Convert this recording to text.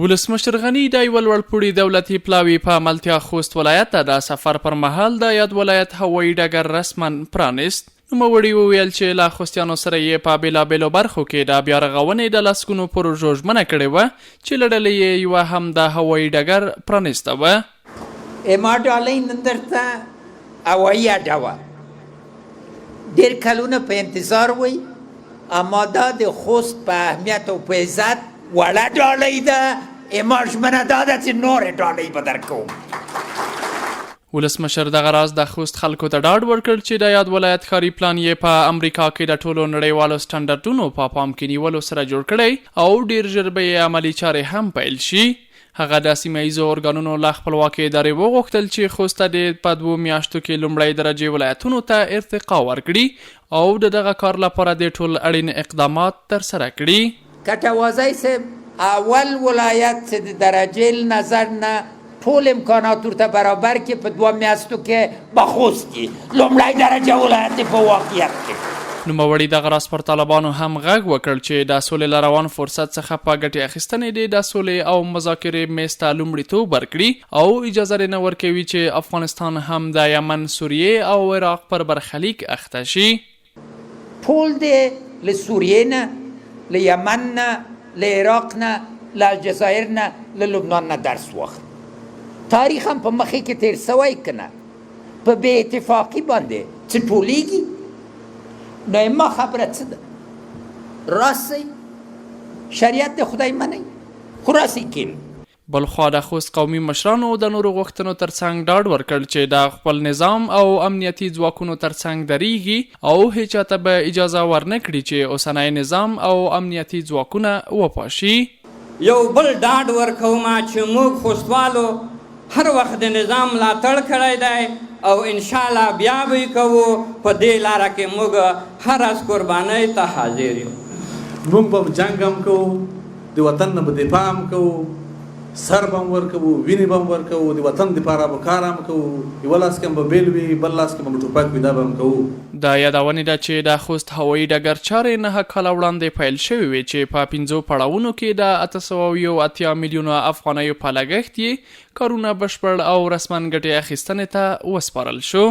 ولسمشر غنی د یو لوړپوړي دولتي پلاوي په عملتیا خوست ولایت ته د سفر پر مهال د یاد ولایت هوايي ډګر رسما پرانیست. نوموړي وویل چې له خوستیانو سره یې په بېلابېلو برخو کې د بیا رغونې د لسګونو پروژو ژمنه کړې وه چې له ډلې یې یوه هم د هوايي ډګر پرانیسته وه. ما ډالۍ نن درته هوايي اډه وه، ډېر کلونه په انتظار وی، اما دا د خوست په اهمیت او په عزت وړه ډالۍ ده. ما ژمنه دا ده چې نورې ډالۍ به درکوم. ولسمشر دغه راز د خوست خلکو ته ډاډ ورکړ چې د یاد ولایت ښاري پلان یې په امریکا کې د ټولو نړیوالو سټنډرډونو په پام کې نیولو سره جوړ کړی او ډیر ژر به یې عملي چارې هم پیل شي. هغه د سیمه ییزو ارګانونو له خپلواکۍ ادارې وغوښتل چې خوست ته په 2 میاشتو کې لومړی درجې ولایتونو ته ارتقا ورکړي او د دغه کار لپاره د ټول اړین اقدامات ترسره کړي. کټوازی صاحب اول ولایت چې د درجې نظر نه ټول امکانات ورته برابر کې په 2 میاشتو کې به خوست کې لومړی درجه ولایت په واقعیت کې. نوموړي دغه راز پر طالبانو هم غږ وکړ چې د سولې له روان فرصت څخه په ګټې اخیستنې دي د سولې او مذاکرې میز ته لومړیتوب ورکړي او اجازه نه ورکوي چې افغانستان هم د یمن، سوریې او عراق پر برخلیک اخته شي. ټول دې له سوریې نه، له یمن نه، له عراق نه، له الجزایر نه، له لبنان نه درس واخلي. تاریخ هم په مخې کې تیر سوی کنه په بې اتفاقي باندې چې ټولیږي. نو ما خبره څه ده؟ راسئ شریعت د خدای منئ، خو راسئ کېنئ. بلخوا د خوست قومي مشرانو د نورو غوښتنو ترڅنګ ډاډ ورکړ چې د خپل نظام او امنیتي ځواکونو ترڅنګ درېږي او هیچاته به اجازه ورنه کړي چې اوسنی نظام او امنیتي ځواکونه وپاشي. یو بل ډاډ ورکوم چې موږ خوستوالو هر وخت د نظام ملاتړ کړی دی او انشاءالله بیا به یې کوو. په دې لاره کې موږ هر از قربانۍ ته حاضر یو. موږ به جنګ هم کوو، د وطن نه به دفاع هم کوو، سر به هم ورکوو، وینې به هم ورکوو، د وطن دپاره به کار هم کوو. یوه لاس کې به بیل وي، بل لاس کې به ټوپک وي، دا به هم کوو. د یادونې ده چې د خوست هوايي ډګر چارې 9 کاله وړاندې پیل شوې وې چې په 5 پړاوونو کې د 880 میلیونو افغانیو په لګښت یې کارونه بشپړ او رسما ګټې اخیستنې ته وسپارل شو.